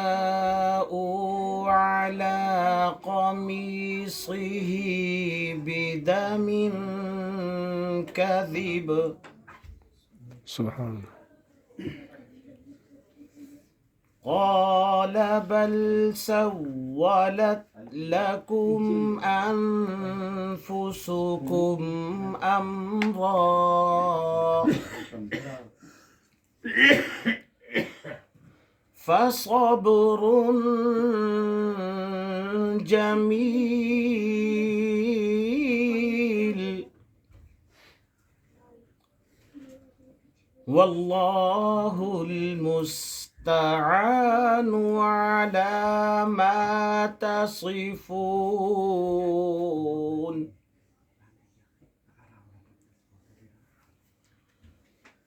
وجاءوا على قميصه بدم كذب سبحان اللہ. قال بل سولت لكم أنفسكم أمرا فصبر جميل والله المستعان على ما تصفون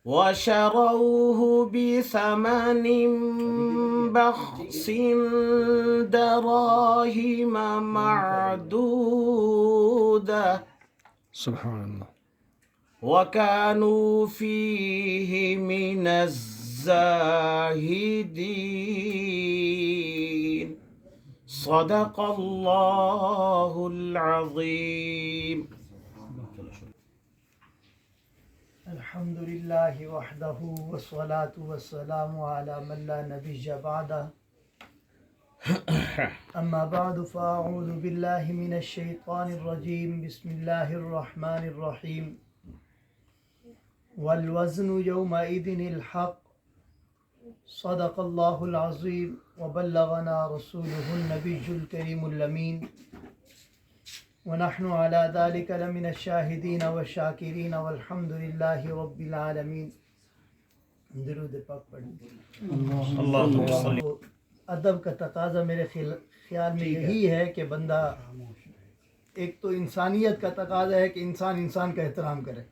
وشروه بثمن بخس دراهم معدودة سبحان اللہ. وكانوا فيه من الزاهدين صدق الله العظيم. الحمد لله وحده والصلاة والسلام على من لا نبي بعده. أما بعد فأعوذ بالله من الشيطان الرجيم. بسم الله الرحمن الرحيم. والوزن يومئذ الحق صدق الله العظيم وبلغنا رسوله النبي الكريم الأمين ونحن على ذلك لمن الشاهدين والشاكرين والحمد لله رب العالمين. درود پاک پڑھیں. اللهم صل. ادب کا تقاضا میرے خیال میں یہی ہے کہ بندہ ایک تو انسانیت کا تقاضا ہے کہ انسان کا احترام کرے.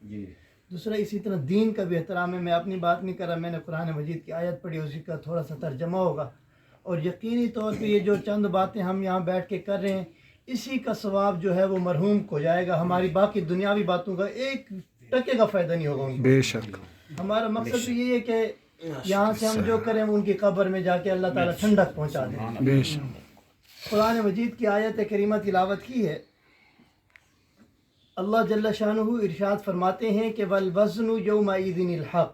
دوسرا اسی طرح دین کا بھی احترام ہے. میں اپنی بات نہیں کر رہا, میں نے قرآن مجید کی آیت پڑھی, اسی کا تھوڑا سا ترجمہ ہوگا. اور یقینی طور پہ یہ جو چند باتیں ہم یہاں بیٹھ کے کر رہے ہیں اسی کا ثواب جو ہے وہ مرحوم کو جائے گا. ہماری باقی دنیاوی باتوں کا ایک ٹکے کا فائدہ نہیں ہوگا ان کو. بے شک. ہمارا مقصد تو یہ ہے کہ یہاں سے ہم جو کریں ان کی قبر میں جا کے اللہ تعالیٰ ٹھنڈک پہنچا دیں. بے شک. قرآن مجید کی آیت کریمہ تلاوت کی ہے. اللہ جل شانہ ارشاد فرماتے ہیں کہ والوزن یومئذ الحق,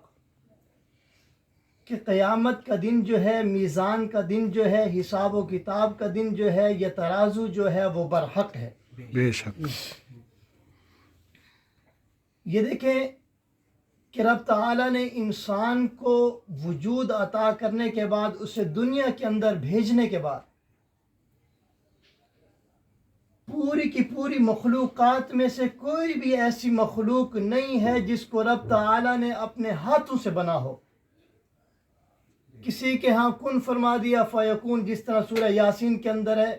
کہ قیامت کا دن جو ہے, میزان کا دن جو ہے, حساب و کتاب کا دن جو ہے, یہ ترازو جو ہے وہ برحق ہے. بے شک. یہ دیکھیں کہ رب تعالیٰ نے انسان کو وجود عطا کرنے کے بعد, اسے دنیا کے اندر بھیجنے کے بعد, پوری کی پوری مخلوقات میں سے کوئی بھی ایسی مخلوق نہیں ہے جس کو رب تعالیٰ نے اپنے ہاتھوں سے بنا ہو. کسی کے ہاں کن فرما دیا فیکون, جس طرح سورہ یاسین کے اندر ہے.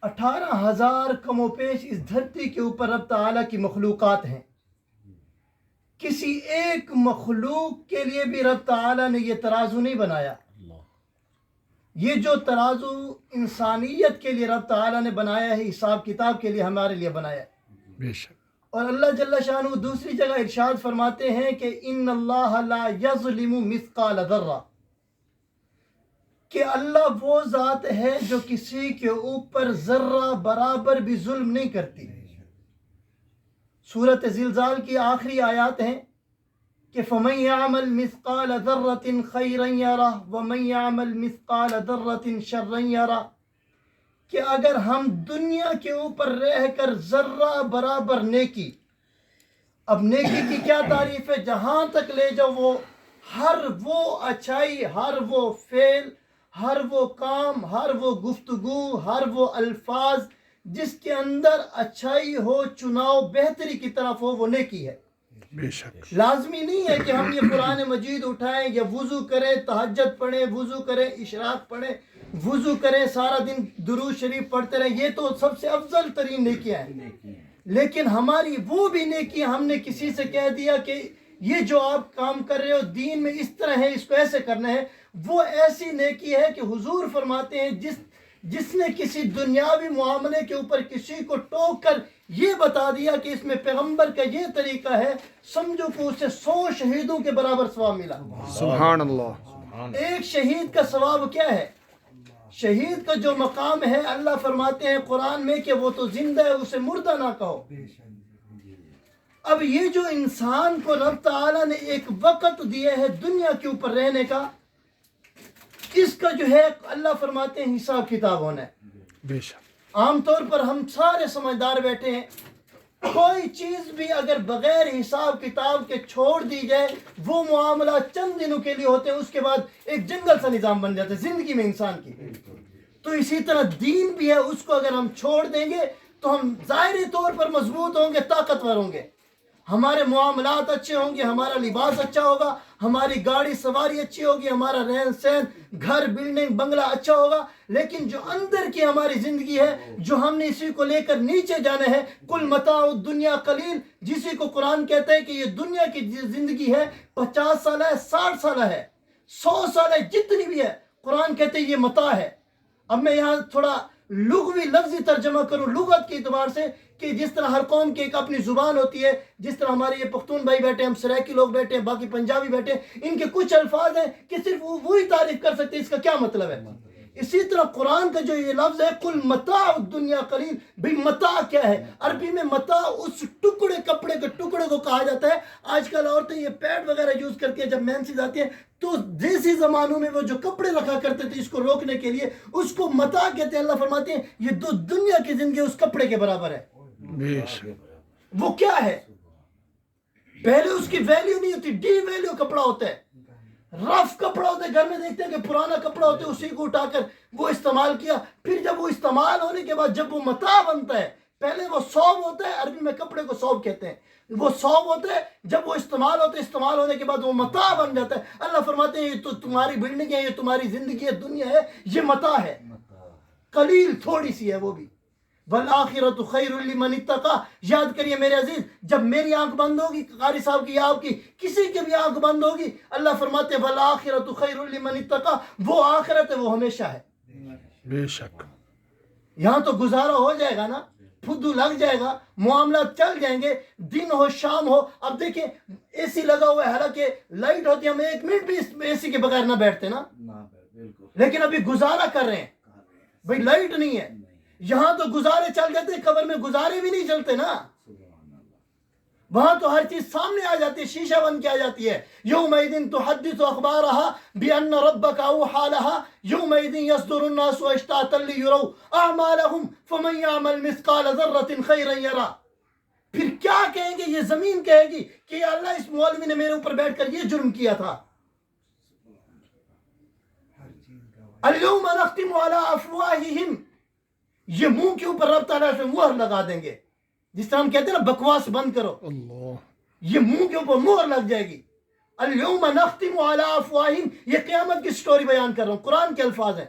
18,000 کم و پیش اس دھرتی کے اوپر رب تعالیٰ کی مخلوقات ہیں. کسی ایک مخلوق کے لیے بھی رب تعالیٰ نے یہ ترازو نہیں بنایا. یہ جو ترازو انسانیت کے لیے رب تعالیٰ نے بنایا ہے, حساب کتاب کے لیے ہمارے لیے بنایا ہے. بے شک. اور اللہ جل شانہ دوسری جگہ ارشاد فرماتے ہیں کہ ان اللہ لا یظلم مثقال ذرہ, کہ اللہ وہ ذات ہے جو کسی کے اوپر ذرہ برابر بھی ظلم نہیں کرتی. سورۃ زلزال کی آخری آیات ہیں کہ فَمَن يَعْمَلْ مِثْقَالَ ذَرَّةٍ خَيْرًا يَرَهُ وَمَن يَعْمَلْ مِثْقَالَ ذَرَّةٍ شَرًّا يَرَهُ, کہ اگر ہم دنیا کے اوپر رہ کر ذرہ برابر نیکی, اب نیکی کی کیا تعریف ہے, جہاں تک لے جاؤ وہ ہر وہ اچھائی, ہر وہ فعل, ہر وہ کام, ہر وہ گفتگو, ہر وہ الفاظ جس کے اندر اچھائی ہو, چناؤ بہتری کی طرف ہو, وہ نیکی ہے. بے شک. لازمی نہیں ہے کہ ہم یہ قرآن مجید اٹھائیں یا وضو کریں, تہجد پڑھیں, وضو کریں, اشراق پڑھیں, وضو کریں, سارا دن درود شریف پڑھتے رہیں. یہ تو سب سے افضل ترین نیکیاں ہیں. لیکن ہماری وہ بھی نیکی ہم نے کسی سے کہہ دیا کہ یہ جو آپ کام کر رہے ہو دین میں اس طرح ہے, اس کو ایسے کرنا ہے, وہ ایسی نیکی ہے کہ حضور فرماتے ہیں جس نے کسی دنیاوی معاملے کے اوپر کسی کو ٹوک کر یہ بتا دیا کہ اس میں پیغمبر کا یہ طریقہ ہے, سمجھو کہ اسے 100 شہیدوں کے برابر ثواب ملا. سبحان اللہ. ایک شہید کا ثواب کیا ہے؟ شہید کا جو مقام ہے اللہ فرماتے ہیں قرآن میں کہ وہ تو زندہ ہے، اسے مردہ نہ کہو۔ اب یہ جو انسان کو رب تعالیٰ نے ایک وقت دیا ہے دنیا کے اوپر رہنے کا، اس کا جو ہے اللہ فرماتے ہیں حساب کتاب ہونا ہے۔ بے شک عام طور پر ہم سارے سمجھدار بیٹھے ہیں، کوئی چیز بھی اگر بغیر حساب کتاب کے چھوڑ دی جائے وہ معاملہ چند دنوں کے لیے ہوتے ہیں، اس کے بعد ایک جنگل سا نظام بن جاتا ہے زندگی میں انسان کی۔ تو اسی طرح دین بھی ہے، اس کو اگر ہم چھوڑ دیں گے تو ہم ظاہری طور پر مضبوط ہوں گے، طاقتور ہوں گے، ہمارے معاملات اچھے ہوں گے، ہمارا لباس اچھا ہوگا، ہماری گاڑی سواری اچھی ہوگی، ہمارا رہن سہن گھر بلڈنگ بنگلہ اچھا ہوگا، لیکن جو اندر کی ہماری زندگی ہے جو ہم نے اسی کو لے کر نیچے جانا ہے، کل متاع الدنیا قلیل، جسی کو قرآن کہتا ہے کہ یہ دنیا کی زندگی ہے 50 سالہ ہے، 60 سالہ ہے، 100 سالہ ہے، جتنی بھی ہے، قرآن کہتے ہیں یہ متاع ہے۔ اب میں یہاں تھوڑا لغوی لفظی ترجمہ کروں لغت کے اعتبار سے، کہ جس طرح ہر قوم کی ایک اپنی زبان ہوتی ہے، جس طرح ہمارے یہ پختون بھائی بیٹھے ہیں، ہم سرائکی لوگ بیٹھے ہیں، باقی پنجابی بیٹھے ہیں، ان کے کچھ الفاظ ہیں کہ صرف وہی تعریف کر سکتے ہیں اس کا کیا مطلب ہے۔ اسی طرح قرآن کا جو یہ لفظ ہے کل متاع الدنیا قلیل، بھئی متاع کیا ہے؟ عربی میں متاع اس ٹکڑے کپڑے کے ٹکڑے کو کہا جاتا ہے۔ آج کل عورتیں یہ پیڈ وغیرہ یوز کرتی ہیں، جب مینسز آتی ہیں تو دیسی زمانوں میں وہ جو کپڑے رکھا کرتے تھے اس کو روکنے کے لیے، اس کو متاع کہتے ہیں۔ اللہ فرماتے ہیں یہ دنیا کی زندگی اس کپڑے کے برابر ہے۔ بے شک وہ کیا ہے؟ پہلے اس کی ویلیو نہیں ہوتی، ڈی ویلیو کپڑا ہوتا ہے، رف کپڑا ہوتا ہے، گھر میں دیکھتے ہیں کہ پرانا کپڑا ہوتا ہے، اسی کو اٹھا کر وہ استعمال کیا، پھر جب وہ استعمال ہونے کے بعد جب وہ متاع بنتا ہے، پہلے وہ صوب ہوتا ہے، عربی میں کپڑے کو صوب کہتے ہیں، وہ صوب ہوتا ہے، جب وہ استعمال ہوتا ہے، استعمال ہونے کے بعد وہ متاع بن جاتا ہے۔ اللہ فرماتے ہیں یہ تو تمہاری بلڈنگ ہے، یہ تمہاری زندگی ہے، دنیا ہے، یہ متاع ہے، قلیل تھوڑی سی ہے وہ بھی۔ والآخرۃ خیر لمن اتقی، یاد کریے میرے عزیز، جب میری آنکھ بند ہوگی، قاری صاحب کی یا آپ کی، کسی کی بھی آنکھ بند ہوگی، اللہ فرماتے ہیں والآخرۃ خیر لمن اتقی، وہ آخرت ہے، وہ ہمیشہ ہے۔ بے شک یہاں تو گزارا ہو جائے گا نا، پھدو لگ جائے گا، معاملات چل جائیں گے، دن ہو شام ہو۔ اب دیکھیں اے سی لگا ہوا ہے، حالانکہ لائٹ ہوتی ہے، ہم ایک منٹ بھی اے سی کے بغیر نہ بیٹھتے نا، لیکن ابھی گزارا کر رہے ہیں، بھئی لائٹ نہیں ہے، یہاں تو گزارے چل جاتے ہیں، قبر میں گزارے بھی نہیں چلتے نا، وہاں تو ہر چیز سامنے آ جاتی ہے، شیشہ بن کے آ جاتی ہے۔ یومئذ تحدث اخبارها بان ربك اوحى لها یومئذ یصدر الناس اشتاتا لیروا اعمالهم فمن يعمل مثقال ذرة خيرا يره۔ پھر کیا کہیں گے؟ یہ زمین کہے گی کہ یا اللہ اس مولوی نے میرے اوپر بیٹھ کر یہ جرم کیا تھا۔ اليوم نختم على افواههم، یہ منہ کے اوپر رب تعالیٰ سے مہر لگا دیں گے، جس طرح ہم کہتے ہیں نا بکواس بند کرو، اللہ یہ منہ کے اوپر مہر لگ جائے گی۔ اليوم نختم على افواہہم، یہ قیامت کی سٹوری بیان کر رہا ہوں، قرآن کے الفاظ ہیں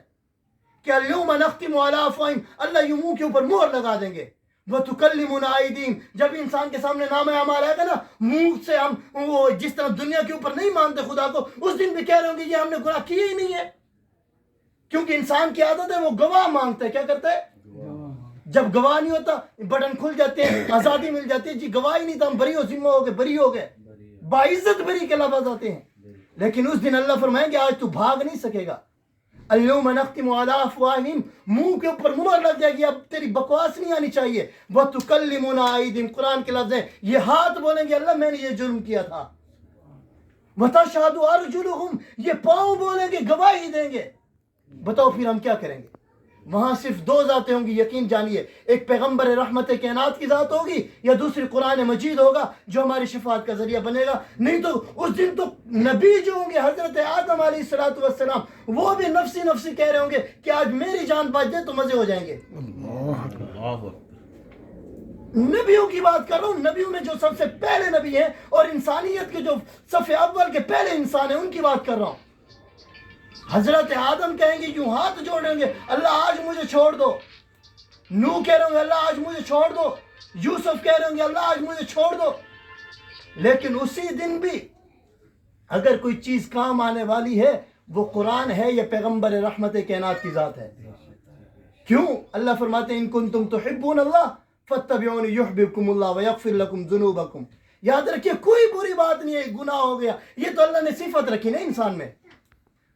کہ اليوم نختم على افواہہم، اللہ یہ منہ کے اوپر مہر لگا دیں گے۔ وَتُكَلِّمُنَا أَيْدِيهِمْ، جب انسان کے سامنے نام اعمال آئے گا نا، منہ سے ہم وہ جس طرح دنیا کے اوپر نہیں مانتے خدا کو، اس دن بھی کہہ رہے ہوں گے یہ ہم نے گناہ کیے ہی نہیں ہے، کیونکہ انسان کی عادت ہے وہ گواہ مانگتا ہے۔ کیا کرتا ہے؟ جب گواہ نہیں ہوتا بٹن کھل جاتے ہیں، آزادی مل جاتی ہے، جی گواہ ہی نہیں تھا ہم بری ہو، ذمہ ہو گئے، بری ہو گئے، باعزت بری کے لفظ آتے ہیں، لیکن اس دن اللہ فرمائیں گے آج تو بھاگ نہیں سکے گا۔ اليوم نختم على افواہہم، منہ کے اوپر مہر لگ جائے گی، اب تیری بکواس نہیں آنی چاہیے۔ وَتُكَلِّمُنَا أَيْدِيهِمْ، قرآن کے لفظ ہیں، یہ ہاتھ بولیں گے اللہ میں نے یہ جرم کیا تھا۔ وَتَشْهَدُ أَرْجُلُهُمْ، یہ پاؤں بولیں گے، گواہی دیں گے۔ بتاؤ پھر ہم کیا کریں گے؟ وہاں صرف دو ذاتیں ہوں گی، یقین جانیے، ایک پیغمبر رحمت کائنات کی ذات ہوگی، یا دوسری قرآن مجید ہوگا جو ہماری شفاعت کا ذریعہ بنے گا۔ نہیں تو اس دن تو نبی جو ہوں گے حضرت آدم علیہ السلام، وہ بھی نفسی نفسی کہہ رہے ہوں گے کہ آج میری جان بچ جائے تو مزے ہو جائیں گے۔ نبیوں کی بات کر رہا ہوں، نبیوں میں جو سب سے پہلے نبی ہیں اور انسانیت کے جو صف اول کے پہلے انسان ہیں ان کی بات کر رہا ہوں۔ حضرت آدم کہیں گے، یوں ہاتھ جوڑیں گے، اللہ آج مجھے چھوڑ دو۔ نوح کہہ رہے ہوں گے اللہ آج مجھے چھوڑ دو۔ یوسف کہہ رہے ہوں گے اللہ آج مجھے چھوڑ دو۔ لیکن اسی دن بھی اگر کوئی چیز کام آنے والی ہے وہ قرآن ہے یا پیغمبر رحمت کائنات کی ذات ہے۔ کیوں؟ اللہ فرماتے ہیں ان کنتم تحبون اللہ فاتبعونی یحببکم اللہ ویغفر لکم ذنوبکم۔ یاد رکھیے کوئی بری بات نہیں ہے، گناہ ہو گیا، یہ تو اللہ نے صفت رکھی نا انسان میں۔